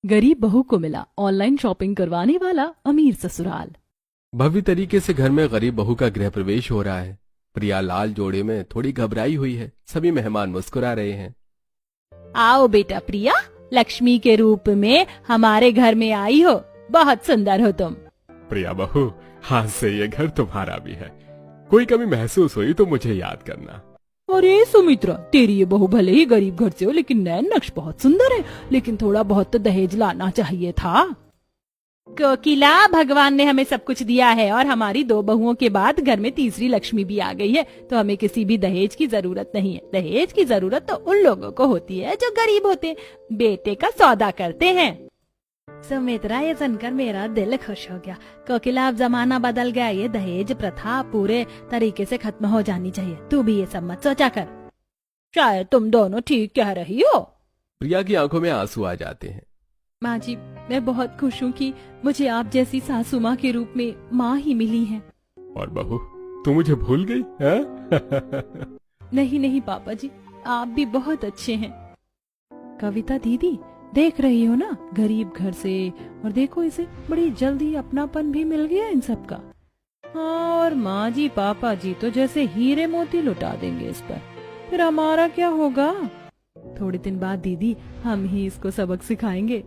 गरीब बहू को मिला ऑनलाइन शॉपिंग करवाने वाला अमीर ससुराल। भव्य तरीके से घर में गरीब बहू का गृह प्रवेश हो रहा है। प्रिया लाल जोड़े में थोड़ी घबराई हुई है। सभी मेहमान मुस्कुरा रहे हैं। आओ बेटा प्रिया, लक्ष्मी के रूप में हमारे घर में आई हो। बहुत सुंदर हो तुम। प्रिया बहू, आज से ये घर तुम्हारा भी है। कोई कमी महसूस हुई तो मुझे याद करना। अरे सुमित्रा, तेरी ये बहू भले ही गरीब घर से हो, लेकिन नैन नक्श बहुत सुंदर है। लेकिन थोड़ा बहुत तो दहेज लाना चाहिए था। कोकिला, भगवान ने हमें सब कुछ दिया है और हमारी 2 बहुओं के बाद घर में तीसरी लक्ष्मी भी आ गई है, तो हमें किसी भी दहेज की जरूरत नहीं है। दहेज की जरूरत तो उन लोगों को होती है जो गरीब होते हैं, बेटे का सौदा करते हैं। सुमित्रा, ये सुनकर मेरा दिल खुश हो गया। कोकिला, अब जमाना बदल गया। ये दहेज प्रथा पूरे तरीके से खत्म हो जानी चाहिए। तू भी ये सब मत सोचा कर। शायद तुम दोनों ठीक कह रही हो। प्रिया की आंखों में आंसू आ जाते हैं। माँ जी, मैं बहुत खुश हूँ कि मुझे आप जैसी सासू माँ के रूप में माँ ही मिली है। और बहू, तू मुझे भूल गई है? नहीं नहीं पापा जी, आप भी बहुत अच्छे हैं। कविता दीदी, देख रही हो ना, गरीब घर से, और देखो इसे बड़ी जल्दी अपनापन भी मिल गया इन सब का। हाँ, और माँ जी पापा जी तो जैसे हीरे मोती लुटा देंगे इस पर। फिर हमारा क्या होगा? थोड़े दिन बाद दीदी हम ही इसको सबक सिखाएंगे।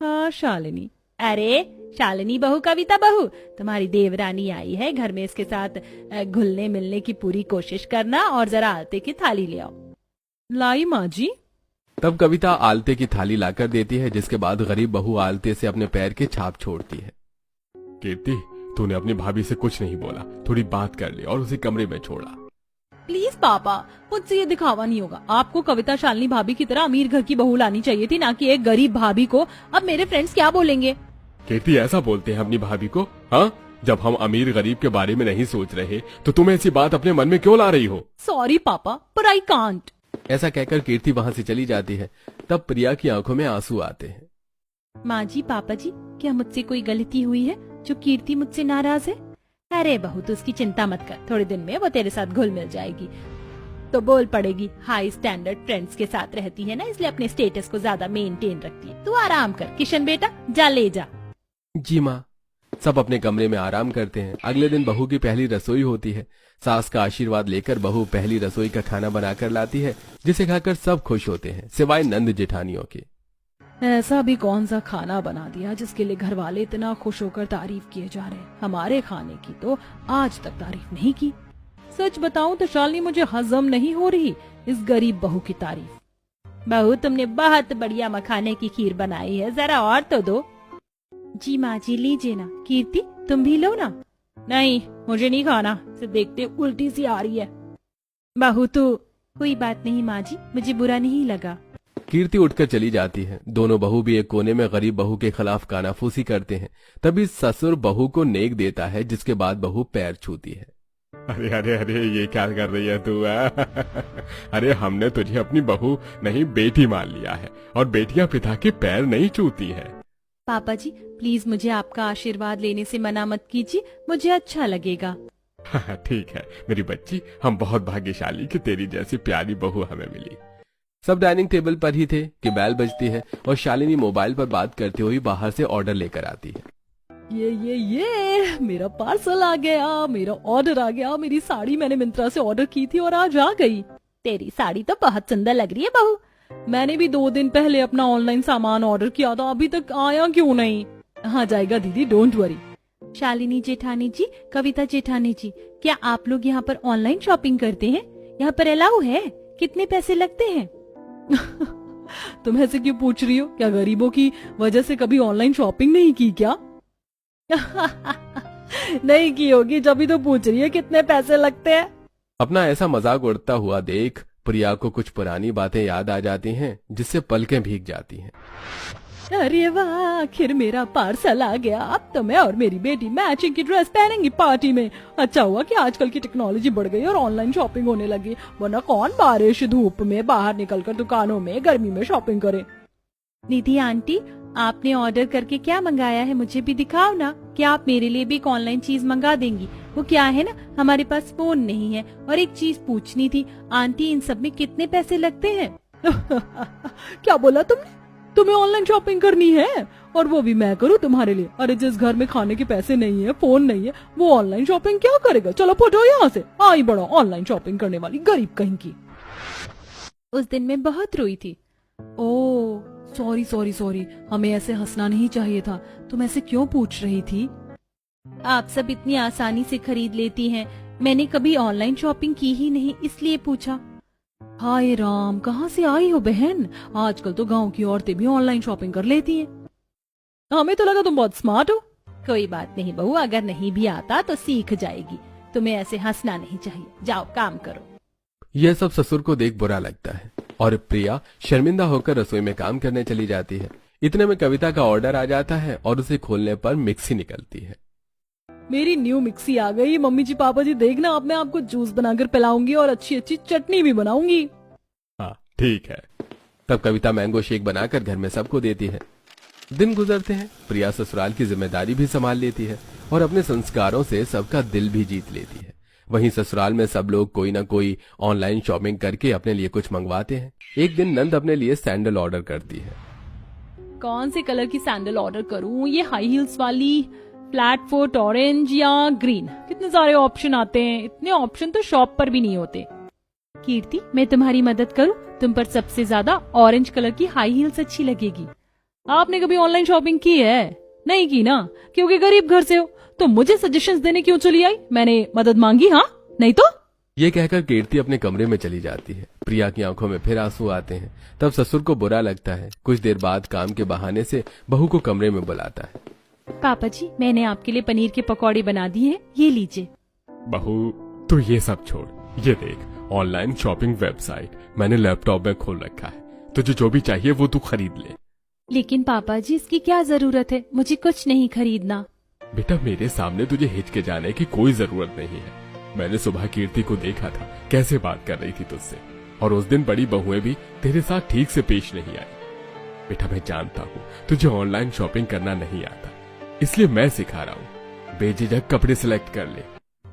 हाँ शालिनी। अरे शालिनी बहू, कविता बहू, तुम्हारी देवरानी आई है। घर में इसके साथ घुलने मिलने की पूरी कोशिश करना और जरा आलते की थाली ले आओ। लाई माँ जी। तब कविता आलते की थाली लाकर देती है, जिसके बाद गरीब बहू आलते से अपने पैर के छाप छोड़ती है। कीर्ति, तूने अपनी भाभी से कुछ नहीं बोला, थोड़ी बात कर ली और उसे कमरे में छोड़ा। प्लीज पापा, मुझसे ये दिखावा नहीं होगा। आपको कविता शालिनी भाभी की तरह अमीर घर की बहू लानी चाहिए थी, ना कि एक गरीब भाभी को। अब मेरे फ्रेंड्स क्या बोलेंगे? कीर्ति, ऐसा बोलते हैं अपनी भाभी को? हाँ, जब हम अमीर गरीब के बारे में नहीं सोच रहे तो तुम ऐसी बात अपने मन में क्यों ला रही हो? सॉरी पापा, पर आई कांट। ऐसा कहकर कीर्ति वहाँ से चली जाती है। तब प्रिया की आंखों में आंसू आते हैं। माँ जी पापा जी, क्या मुझसे कोई गलती हुई है जो कीर्ति मुझसे नाराज है? अरे बहू, तू उसकी चिंता मत कर। थोड़े दिन में वो तेरे साथ घुल मिल जाएगी तो बोल पड़ेगी। हाई स्टैंडर्ड फ्रेंड्स के साथ रहती है ना, इसलिए अपने स्टेटस को ज्यादा मेंटेन रखती है। तू आराम कर। किशन बेटा, जा ले जा। जी माँ। सब अपने कमरे में आराम करते हैं। अगले दिन बहू की पहली रसोई होती है। सास का आशीर्वाद लेकर बहू पहली रसोई का खाना बनाकर लाती है, जिसे खाकर सब खुश होते हैं, सिवाय नंद जेठानियों के। ऐसा भी कौन सा खाना बना दिया जिसके लिए घर वाले इतना खुश होकर तारीफ किए जा रहे हैं? हमारे खाने की तो आज तक तारीफ नहीं की। सच बताऊं तो शालिनी, मुझे हजम नहीं हो रही इस गरीब बहू की तारीफ। बहू, तुमने बहुत बढ़िया मखाने की खीर बनाई है, जरा और तो दो। जी माँ जी, लीजिए ना। कीर्ति, तुम भी लो ना। नहीं, मुझे नहीं खाना, से देखते उल्टी सी आ रही है। बहू तो कोई बात नहीं माँ जी, मुझे बुरा नहीं लगा। कीर्ति उठकर चली जाती है। दोनों बहू भी एक कोने में गरीब बहू के खिलाफ कानाफूसी करते हैं। तभी ससुर बहू को नेक देता है, जिसके बाद बहू पैर छूती है। अरे अरे अरे, ये क्या कर रही है तू? अरे हमने तुझे अपनी बहू नहीं, बेटी मान लिया है, और बेटियां पिता के पैर नहीं छूती है। पापा जी प्लीज मुझे आपका आशीर्वाद लेने से मना मत कीजिए, मुझे अच्छा लगेगा। ठीक है मेरी बच्ची, हम बहुत भाग्यशाली कि तेरी जैसी प्यारी बहू हमें मिली। सब डाइनिंग टेबल पर ही थे कि बेल बजती है और शालिनी मोबाइल पर बात करते हुए बाहर से ऑर्डर लेकर आती है। ये मेरा पार्सल आ गया, मेरा ऑर्डर आ गया। मेरी साड़ी मैंने मिंत्रा से ऑर्डर की थी और आज आ गई। तेरी साड़ी तो बहुत सुंदर लग रही है बहू। मैंने भी 2 दिन पहले अपना ऑनलाइन सामान ऑर्डर किया था, अभी तक आया क्यों नहीं? हाँ जाएगा दीदी, डोंट वरी। शालिनी जेठानी जी, कविता जेठानी जी, क्या आप लोग यहाँ पर ऑनलाइन शॉपिंग करते हैं? यहाँ पर अलाउ है? कितने पैसे लगते हैं? तुम ऐसे क्यों पूछ रही हो? क्या गरीबों की वजह से कभी ऑनलाइन शॉपिंग नहीं की क्या? नहीं की होगी, जब तो पूछ रही है कितने पैसे लगते हैं। अपना ऐसा मजाक उड़ता हुआ देख प्रिया को कुछ पुरानी बातें याद आ जाती हैं, जिससे पलकें भीग जाती हैं। अरे वाह, आखिर मेरा पार्सल आ गया। अब तो मैं और मेरी बेटी मैचिंग की ड्रेस पहनेंगी पार्टी में। अच्छा हुआ कि आजकल की टेक्नोलॉजी बढ़ गई और ऑनलाइन शॉपिंग होने लगी, वरना कौन बारिश धूप में बाहर निकलकर दुकानों में गर्मी में शॉपिंग करे। निधि आंटी, आपने ऑर्डर करके क्या मंगाया है? मुझे भी दिखाओ ना। क्या आप मेरे लिए भी एक ऑनलाइन चीज मंगा देंगी? वो क्या है ना, हमारे पास फोन नहीं है। और एक चीज पूछनी थी आंटी, इन सब में कितने पैसे लगते हैं? क्या बोला तुमने? तुम्हें ऑनलाइन शॉपिंग करनी है और वो भी मैं करूँ तुम्हारे लिए? अरे जिस घर में खाने के पैसे नहीं है, फोन नहीं है, वो ऑनलाइन शॉपिंग क्या करेगा? चलो फटो यहाँ से, आई बड़ा ऑनलाइन शॉपिंग करने वाली गरीब कहीं की। उस दिन मैं बहुत रोई थी। ओ सॉरी सॉरी सॉरी, हमें ऐसे हंसना नहीं चाहिए था। तुम ऐसे क्यों पूछ रही थी? आप सब इतनी आसानी से खरीद लेती हैं, मैंने कभी ऑनलाइन शॉपिंग की ही नहीं, इसलिए पूछा। हाय राम, कहाँ से आई हो बहन? आजकल तो गांव की औरतें भी ऑनलाइन शॉपिंग कर लेती हैं। हमें तो लगा तुम बहुत स्मार्ट हो। कोई बात नहीं बहू, अगर नहीं भी आता तो सीख जाएगी। तुम्हें ऐसे हंसना नहीं चाहिए, जाओ काम करो। यह सब ससुर को देख बुरा लगता है और प्रिया शर्मिंदा होकर रसोई में काम करने चली जाती है। इतने में कविता का ऑर्डर आ जाता है और उसे खोलने पर मिक्सी निकलती है। मेरी न्यू मिक्सी आ गई। मम्मी जी पापा जी देखना, अब मैं आपको जूस बनाकर पिलाऊंगी और अच्छी अच्छी चटनी भी बनाऊंगी। हाँ ठीक है। तब कविता मैंगो शेक बनाकर घर में सबको देती है। दिन गुजरते हैं। प्रिया ससुराल की जिम्मेदारी भी संभाल लेती है और अपने संस्कारों से सबका दिल भी जीत लेती है। वहीं ससुराल में सब लोग कोई ना कोई ऑनलाइन शॉपिंग करके अपने लिए कुछ मंगवाते हैं। एक दिन नंद अपने लिए सैंडल ऑर्डर करती है। कौन से कलर की सैंडल ऑर्डर करूं? ये हाई हील्स वाली, फ्लैट फुट, ऑरेंज या ग्रीन? कितने सारे ऑप्शन आते हैं, इतने ऑप्शन तो शॉप पर भी नहीं होते। कीर्ति, मैं तुम्हारी मदद करूं? तुम पर सबसे ज्यादा ऑरेंज कलर की हाई हील्स अच्छी लगेगी। आपने कभी ऑनलाइन शॉपिंग की है? नहीं की ना, क्योंकि गरीब घर से हो। तो मुझे सजेशंस देने क्यों चली आई? मैंने मदद मांगी? हाँ नहीं तो। ये कहकर कीर्ति अपने कमरे में चली जाती है। प्रिया की आंखों में फिर आंसू आते हैं। तब ससुर को बुरा लगता है। कुछ देर बाद काम के बहाने से बहू को कमरे में बुलाता है। पापा जी, मैंने आपके लिए पनीर के पकौड़े बना दिए हैं, ये लीजिए। बहू तू ये सब छोड़, ये देख ऑनलाइन शॉपिंग वेबसाइट मैंने लैपटॉप में खोल रखा है। तुझे जो भी चाहिए वो तू खरीद ले। लेकिन पापा जी, इसकी क्या जरूरत है? मुझे कुछ नहीं खरीदना। बेटा मेरे सामने तुझे हिचके जाने की कोई जरूरत नहीं है। मैंने सुबह कीर्ति को देखा था कैसे बात कर रही थी तुझसे, और उस दिन बड़ी बहुएं भी तेरे साथ ठीक से पेश नहीं आई। बेटा मैं जानता हूँ तुझे ऑनलाइन शॉपिंग करना नहीं आता, इसलिए मैं सिखा रहा हूँ। बेझिझक कपड़े सिलेक्ट कर ले।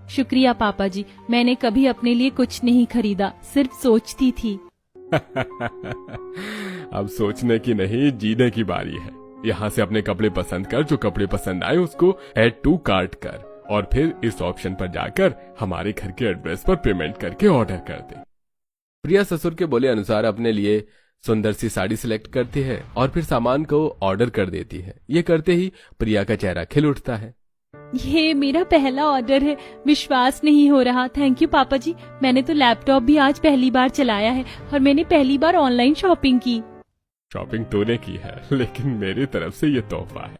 शुक्रिया पापा जी, मैंने कभी अपने लिए कुछ नहीं खरीदा, सिर्फ सोचती थी। अब सोचने की नहीं, जीने की बारी है। यहाँ से अपने कपड़े पसंद कर, जो कपड़े पसंद आए उसको ऐड टू कार्ट कर और फिर इस ऑप्शन पर जाकर हमारे घर के एड्रेस पर पेमेंट करके ऑर्डर कर दे। प्रिया ससुर के बोले अनुसार अपने लिए सुंदर सी साड़ी सिलेक्ट करती है और फिर सामान को ऑर्डर कर देती है। ये करते ही प्रिया का चेहरा खिल उठता है। ये मेरा पहला ऑर्डर है, विश्वास नहीं हो रहा। थैंक यू पापा जी, मैंने तो लैपटॉप भी आज पहली बार चलाया है और मैंने पहली बार ऑनलाइन शॉपिंग की। शॉपिंग तूने की है, लेकिन मेरी तरफ से ये तोहफा है।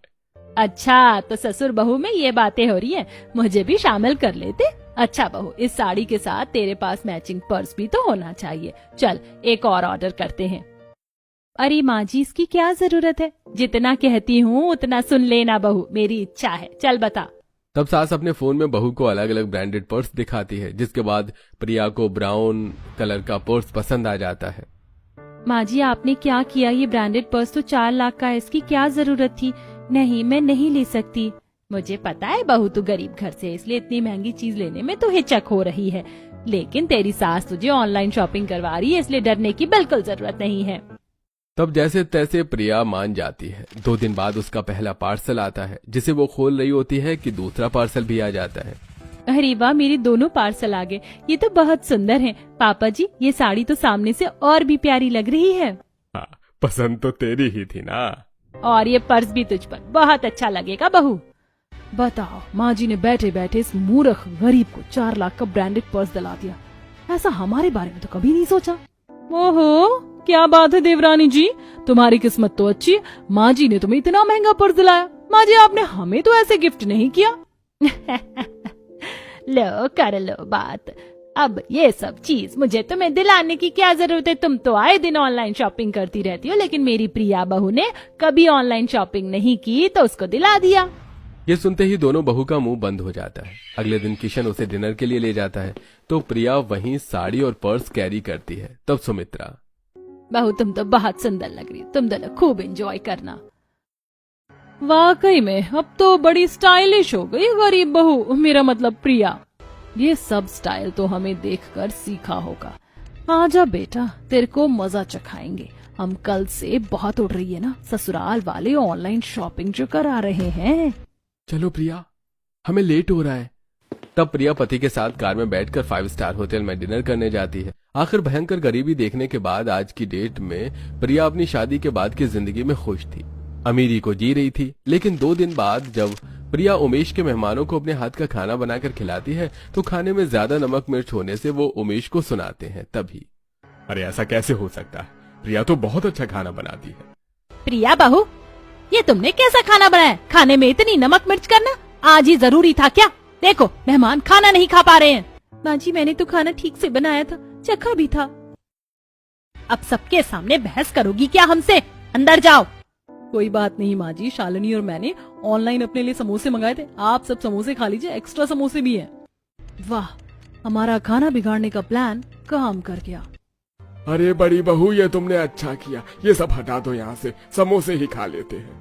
अच्छा, तो ससुर बहू में ये बातें हो रही हैं, मुझे भी शामिल कर लेते। अच्छा बहू, इस साड़ी के साथ तेरे पास मैचिंग पर्स भी तो होना चाहिए। चल एक और ऑर्डर करते हैं। अरे माँ जी, इसकी क्या जरूरत है? जितना कहती हूँ उतना सुन लेना बहू, मेरी इच्छा है। चल बता। तब सास अपने फोन में बहू को अलग अलग ब्रांडेड पर्स दिखाती है, जिसके बाद प्रिया को ब्राउन कलर का पर्स पसंद आ जाता है। माँ जी, आपने क्या किया? ये ब्रांडेड पर्स तो 4 लाख का है, इसकी क्या जरूरत थी? नहीं, मैं नहीं ले सकती। मुझे पता है बहू तू गरीब घर से, इसलिए इतनी महंगी चीज लेने में तो हिचक हो रही है, लेकिन तेरी सास तुझे ऑनलाइन शॉपिंग करवा रही है, इसलिए डरने की बिल्कुल जरूरत नहीं है। तब जैसे तैसे प्रिया मान जाती है। 2 दिन बाद उसका पहला पार्सल आता है, जिसे वो खोल रही होती है कि दूसरा पार्सल भी आ जाता है। अरे वाह, मेरे दोनों पार्सल आ गए, ये तो बहुत सुंदर हैं। पापा जी, ये साड़ी तो सामने से और भी प्यारी लग रही है। हाँ, पसंद तो तेरी ही थी ना। और ये पर्स भी तुझ पर बहुत अच्छा लगेगा बहू। बताओ, माँ जी ने बैठे बैठे इस मूर्ख गरीब को 4 लाख का ब्रांडेड पर्स दिला दिया। ऐसा हमारे बारे में तो कभी नहीं सोचा। ओहो, क्या बात है देवरानी जी, तुम्हारी किस्मत तो अच्छी है। माँ जी ने तुम्हें इतना महंगा पर्स दिलाया। माँ जी, आपने हमें तो ऐसे गिफ्ट नहीं किया। लो कर लो बात। अब ये सब चीज मुझे तुम्हें दिलाने की क्या जरूरत है? तुम तो आए दिन ऑनलाइन शॉपिंग करती रहती हो, लेकिन मेरी प्रिया बहू ने कभी ऑनलाइन शॉपिंग नहीं की तो उसको दिला दिया। ये सुनते ही दोनों बहू का मुंह बंद हो जाता है। अगले दिन किशन उसे डिनर के लिए ले जाता है, तो प्रिया वहीं साड़ी और पर्स कैरी करती है। तब सुमित्रा, बहू तुम तो बहुत सुंदर लग रही, तुम दोनों खूब एंजॉय करना। वाकई में अब तो बड़ी स्टाइलिश हो गई गरीब बहू, मेरा मतलब प्रिया। ये सब स्टाइल तो हमें देखकर सीखा होगा। आजा बेटा, तेरे को मजा चखाएंगे। हम कल से बहुत उड़ रही है ना, ससुराल वाले ऑनलाइन शॉपिंग जो करा रहे हैं। चलो प्रिया, हमें लेट हो रहा है। तब प्रिया पति के साथ कार में बैठकर 5 स्टार होटल में डिनर करने जाती है। आखिर भयंकर गरीबी देखने के बाद आज की डेट में प्रिया अपनी शादी के बाद की जिंदगी में खुश थी, अमीरी को जी रही थी। लेकिन 2 दिन बाद जब प्रिया उमेश के मेहमानों को अपने हाथ का खाना बनाकर खिलाती है तो खाने में ज्यादा नमक मिर्च होने से वो उमेश को सुनाते हैं। तभी अरे ऐसा कैसे हो सकता है, प्रिया तो बहुत अच्छा खाना बनाती है। प्रिया बहू, ये तुमने कैसा खाना बनाया? खाने में इतनी नमक मिर्च करना आज ही जरूरी था क्या? देखो मेहमान खाना नहीं खा पा रहे हैं। माँ जी, मैंने तो खाना ठीक से बनाया था, चखा भी था। अब सबके सामने बहस करोगी क्या हमसे? अंदर जाओ। कोई बात नहीं माँ जी, शालिनी और मैंने ऑनलाइन अपने लिए समोसे मंगाए थे, आप सब समोसे खा लीजिए, एक्स्ट्रा समोसे भी हैं। वाह, हमारा खाना बिगाड़ने का प्लान काम कर गया। अरे बड़ी बहू, ये तुमने अच्छा किया, ये सब हटा दो यहाँ से, समोसे ही खा लेते हैं।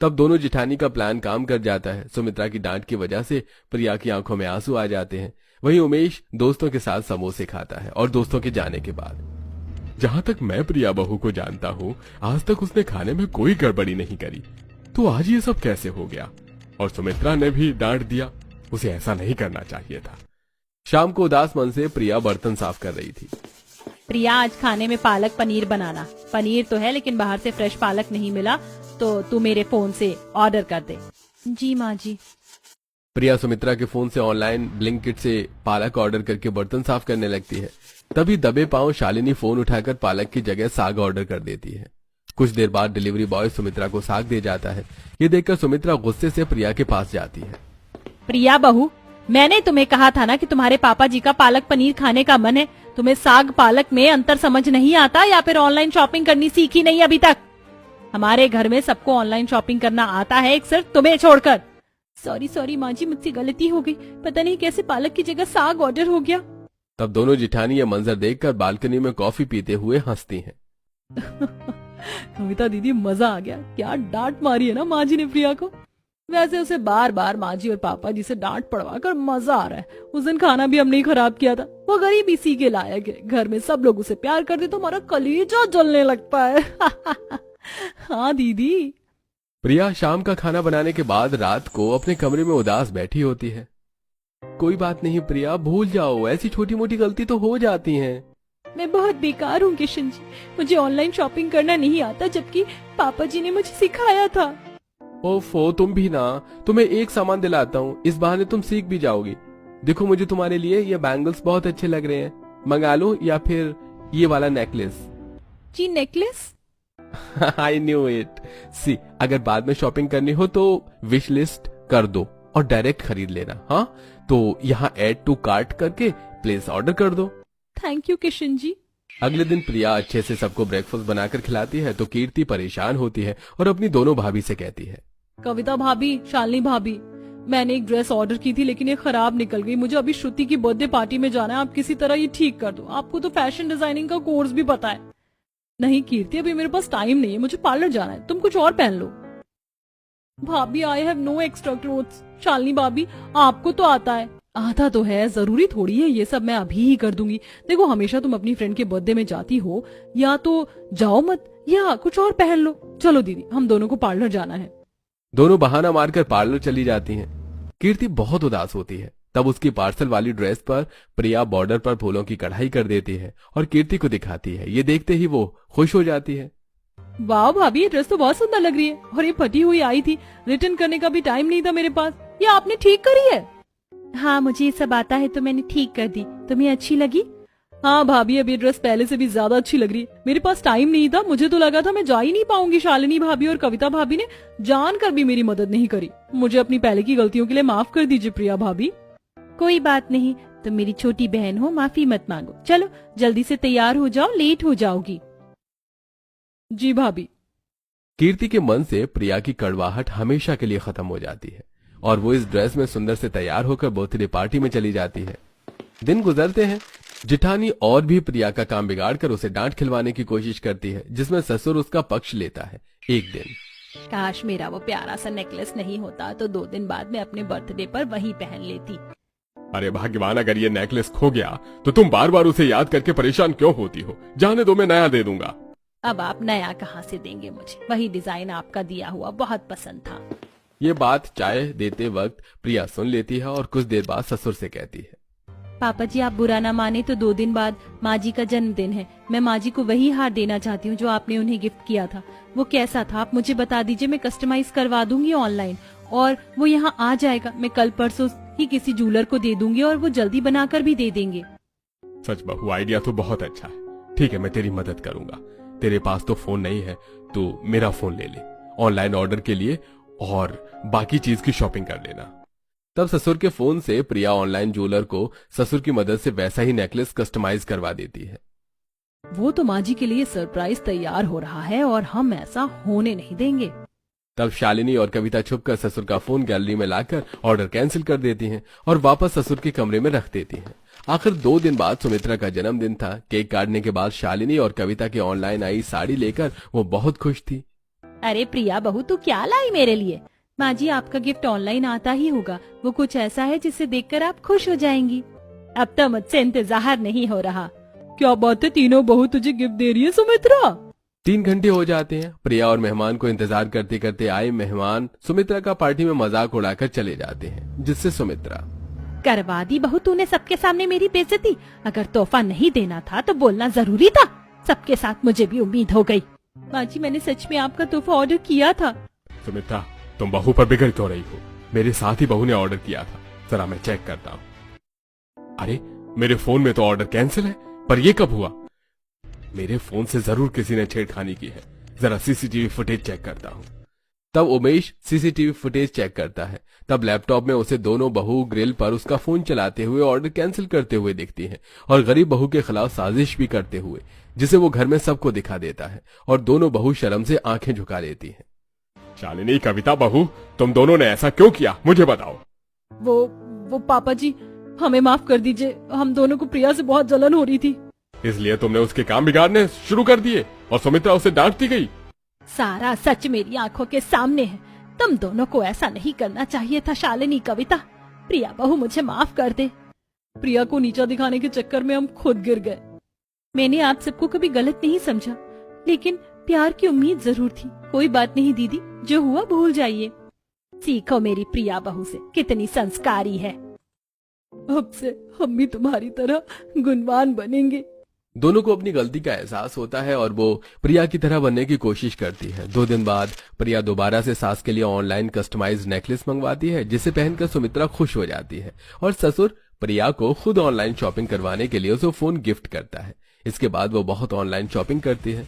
तब दोनों जिठानी का प्लान काम कर जाता है। सुमित्रा की डांट की वजह से प्रिया की आंखों में आंसू आ जाते हैं। वहीं उमेश दोस्तों के साथ समोसे खाता है और दोस्तों के जाने के बाद जहां तक मैं प्रिया बहू को जानता हूँ, आज तक उसने खाने में कोई गड़बड़ी नहीं करी, तो आज ये सब कैसे हो गया? और सुमित्रा ने भी डांट दिया, उसे ऐसा नहीं करना चाहिए था। शाम को उदास मन से प्रिया बर्तन साफ कर रही थी। प्रिया, आज खाने में पालक पनीर बनाना। पनीर तो है लेकिन बाहर से फ्रेश पालक नहीं मिला, तो तू मेरे फोन से ऑर्डर कर दे। जी माँ जी। प्रिया सुमित्रा के फोन से ऑनलाइन ब्लिंकिट से पालक ऑर्डर करके बर्तन साफ करने लगती है। तभी दबे पांव शालिनी फोन उठाकर पालक की जगह साग ऑर्डर कर देती है। कुछ देर बाद डिलीवरी बॉय सुमित्रा को साग दे जाता है। ये देखकर सुमित्रा गुस्से से प्रिया के पास जाती है। प्रिया बहू, मैंने तुम्हें कहा था ना कि तुम्हारे पापा जी का पालक पनीर खाने का मन है। तुम्हें साग पालक में अंतर समझ नहीं आता या फिर ऑनलाइन शॉपिंग करनी सीखी नहीं अभी तक? हमारे घर में सबको ऑनलाइन शॉपिंग करना आता है, एक सिर्फ तुम्हें छोड़कर। सॉरी माँ जी, मुझसे गलती हो गई, पता नहीं कैसे पालक की जगह साग ऑर्डर हो गया। तब दोनों जिठानी ये मंजर देखकर बालकनी में कॉफी पीते हुए हंसती हैं। कविता दीदी, मजा आ गया। क्या डांट मारी है ना माँ जी ने प्रिया को। वैसे उसे बार बार माँ जी और पापा जी से डांट पड़वा कर मजा आ रहा है। उस दिन खाना भी हमने ही खराब किया था। वो गरीब इसी के लायक है। घर में सब लोग उसे प्यार करते तो हमारा कलेजा जलने लगता है। हाँ दीदी। प्रिया शाम का खाना बनाने के बाद रात को अपने कमरे में उदास बैठी होती है। कोई बात नहीं प्रिया, भूल जाओ, ऐसी छोटी मोटी गलती तो हो जाती हैं। मैं बहुत बेकार हूँ किशन जी, मुझे ऑनलाइन शॉपिंग करना नहीं आता, जबकि पापा जी ने मुझे सिखाया था। ओफो, तुम भी ना। तुम्हें एक सामान दिलाता हूँ, इस बहाने तुम सीख भी जाओगी। देखो, मुझे तुम्हारे लिए ये बैंगल्स बहुत अच्छे लग रहे हैं, मंगा लो, या फिर ये वाला नेकलेस। जी necklace? I knew it. See, अगर बाद में शॉपिंग करनी हो तो विश लिस्ट कर दो और डायरेक्ट खरीद लेना। हाँ, तो यहाँ ऐड टू कार्ट करके प्लेस ऑर्डर कर दो। Thank you Kishan ji. अगले दिन प्रिया अच्छे से सबको ब्रेकफास्ट बनाकर खिलाती है तो कीर्ति परेशान होती है और अपनी दोनों भाभी से कहती है, कविता भाभी, शालिनी भाभी, मैंने एक ड्रेस ऑर्डर की थी लेकिन ये खराब निकल गई। मुझे अभी श्रुति की बर्थडे पार्टी में जाना है, आप किसी तरह ये ठीक कर दो। आपको तो फैशन डिजाइनिंग का कोर्स भी पता है। नहीं कीर्ति, अभी मेरे पास टाइम नहीं है, मुझे पार्लर जाना है, तुम कुछ और पहन लो। भाभी, I have no extra clothes. Shalini भाभी, आपको तो आता है। आता तो है, जरूरी थोड़ी है ये सब मैं अभी ही कर दूंगी। देखो, हमेशा तुम अपनी फ्रेंड के बर्थडे में जाती हो, या तो जाओ मत या कुछ और पहन लो। चलो दीदी, हम दोनों को पार्लर जाना है। दोनों बहाना मारकर पार्लर चली जाती हैं। कीर्ति बहुत उदास होती है। तब उसकी पार्सल वाली ड्रेस पर प्रिया बॉर्डर पर फूलों की कढ़ाई कर देती है और कीर्ति को दिखाती है। ये देखते ही वो खुश हो जाती है। वाह भाभी, ये ड्रेस तो बहुत सुंदर लग रही है, और ये फटी हुई आई थी, रिटर्न करने का भी टाइम नहीं था मेरे पास। ये आपने ठीक करी है? हाँ, मुझे ये सब आता है तो मैंने ठीक कर दी। तुम्हें अच्छी लगी? हाँ भाभी, अब ये ड्रेस पहले से भी ज्यादा अच्छी लग रही है। मेरे पास टाइम नहीं था, मुझे तो लगा था मैं जा ही नहीं पाऊंगी। शालिनी भाभी और कविता भाभी ने जानकर भी मेरी मदद नहीं करी। मुझे अपनी पहले की गलतियों के लिए माफ कर दीजिए प्रिया भाभी। कोई बात नहीं, तुम मेरी छोटी बहन हो, माफी मत मांगो। चलो जल्दी से तैयार हो जाओ, लेट हो जाओगी। जी भाभी। कीर्ति के मन से प्रिया की कड़वाहट हमेशा के लिए खत्म हो जाती है और वो इस ड्रेस में सुंदर से तैयार होकर बर्थडे पार्टी में चली जाती है। दिन गुजरते हैं। जिठानी और भी प्रिया का काम बिगाड़कर उसे डांट खिलवाने की कोशिश करती है, जिसमें ससुर उसका पक्ष लेता है। एक दिन, काश मेरा वो प्यारा सा नेकलेस नहीं होता तो 2 दिन बाद मैं अपने बर्थडे पर वही पहन लेती। अरे भाग्यवान, अगर ये नेकलेस खो गया तो तुम बार बार उसे याद करके परेशान क्यों होती हो? जाने दो, मैं नया दे दूंगा। अब आप नया कहाँ से देंगे मुझे? वही डिजाइन आपका दिया हुआ बहुत पसंद था। ये बात चाय देते वक्त प्रिया सुन लेती है और कुछ देर बाद ससुर से कहती है, पापा जी आप बुरा ना माने तो 2 दिन बाद माँ जी का जन्मदिन है। मैं माँ जी को वही हार देना चाहती हूँ जो आपने उन्हें गिफ्ट किया था। वो कैसा था आप मुझे बता दीजिए, मैं कस्टमाइज करवा दूंगी ऑनलाइन और वो यहाँ आ जाएगा। मैं कल परसों ही किसी जूलर को दे दूंगी और वो जल्दी बनाकर भी दे देंगे। सच बहू, आइडिया तो बहुत अच्छा है। ठीक है, मैं तेरी मदद करूंगा। तेरे पास तो फोन नहीं है तो मेरा फोन ले ले, ऑनलाइन ऑर्डर के लिए और बाकी चीज की शॉपिंग कर लेना। तब ससुर के फोन से प्रिया ऑनलाइन ज्वेलर को ससुर की मदद से वैसा ही नेकलेस कस्टमाइज करवा देती है। वो तो माँ जी के लिए सरप्राइज तैयार हो रहा है और हम ऐसा होने नहीं देंगे। तब शालिनी और कविता छुपकर ससुर का फोन गैलरी में लाकर ऑर्डर कैंसिल कर देती हैं और वापस ससुर के कमरे में रख देती हैं। आखिर 2 दिन बाद सुमित्रा का जन्मदिन था। केक काटने के बाद शालिनी और कविता की ऑनलाइन आई साड़ी लेकर वो बहुत खुश थी। अरे प्रिया बहू तू क्या लाई मेरे लिए? माँ जी आपका गिफ्ट ऑनलाइन आता ही होगा, वो कुछ ऐसा है जिसे देखकर आप खुश हो जाएंगी। अब तो मुझसे इंतजार नहीं हो रहा। क्या बात है, तीनों बहू तुझे गिफ्ट दे रही है सुमित्रा? 3 घंटे हो जाते हैं। प्रिया और मेहमान को इंतजार करते करते आए मेहमान सुमित्रा का पार्टी में मजाक उड़ाकर चले जाते हैं, जिससे सुमित्रा, करवा दी बहू तूने सबके सामने मेरी बेइज्जती। अगर तोहफा नहीं देना था तो बोलना जरूरी था। सबके साथ मुझे भी उम्मीद हो गई। माँ जी मैंने सच में आपका तोहफा ऑर्डर किया था। सुमित्रा तुम बहू पर बिगड़ क्यों रही हो? मेरे साथ ही बहू ने ऑर्डर किया था, जरा मैं चेक करता हूँ। अरे मेरे फोन में तो ऑर्डर कैंसिल है, पर यह कब हुआ? मेरे फोन से जरूर किसी ने छेड़खानी की है, जरा सीसीटीवी फुटेज चेक करता हूँ। तब उमेश सीसीटीवी फुटेज चेक करता है। तब लैपटॉप में उसे दोनों बहू ग्रिल पर उसका फोन चलाते हुए ऑर्डर कैंसिल करते हुए दिखती हैं और गरीब बहू के खिलाफ साजिश भी करते हुए, जिसे वो घर में सबको दिखा देता है और दोनों बहू शर्म से आंखें झुका लेती हैं। शालिनी, कविता बहू, तुम दोनों ने ऐसा क्यों किया, मुझे बताओ। वो पापा जी हमें माफ कर दीजिए, हम दोनों को प्रिया से बहुत जलन हो रही थी। इसलिए तुमने उसके काम बिगाड़ने शुरू कर दिए और सुमित्रा उसे डांटती गई। सारा सच मेरी आंखों के सामने है। तुम दोनों को ऐसा नहीं करना चाहिए था। शालिनी, कविता, प्रिया बहू मुझे माफ कर दे। प्रिया को नीचा दिखाने के चक्कर में हम खुद गिर गए। मैंने आप सबको कभी गलत नहीं समझा, लेकिन प्यार की उम्मीद जरूर थी। कोई बात नहीं दीदी, जो हुआ भूल जाइए। सीखो मेरी प्रिया बहू से, कितनी संस्कारी है। अब से हम भी तुम्हारी तरह गुणवान बनेंगे। दोनों को अपनी गलती का एहसास होता है और वो प्रिया की तरह बनने की कोशिश करती है। 2 दिन बाद प्रिया दोबारा से सास के लिए ऑनलाइन कस्टमाइज्ड नेकलेस मंगवाती है, जिसे पहनकर सुमित्रा खुश हो जाती है और ससुर प्रिया को खुद ऑनलाइन शॉपिंग करवाने के लिए उसे फोन गिफ्ट करता है। इसके बाद वो बहुत ऑनलाइन शॉपिंग करती है।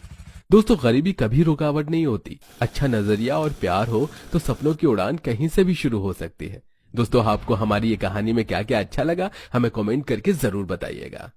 दोस्तों, गरीबी कभी रुकावट नहीं होती। अच्छा नजरिया और प्यार हो तो सपनों की उड़ान कहीं से भी शुरू हो सकती है। दोस्तों, आपको हमारी ये कहानी में क्या क्या अच्छा लगा हमें कमेंट करके जरूर बताइएगा।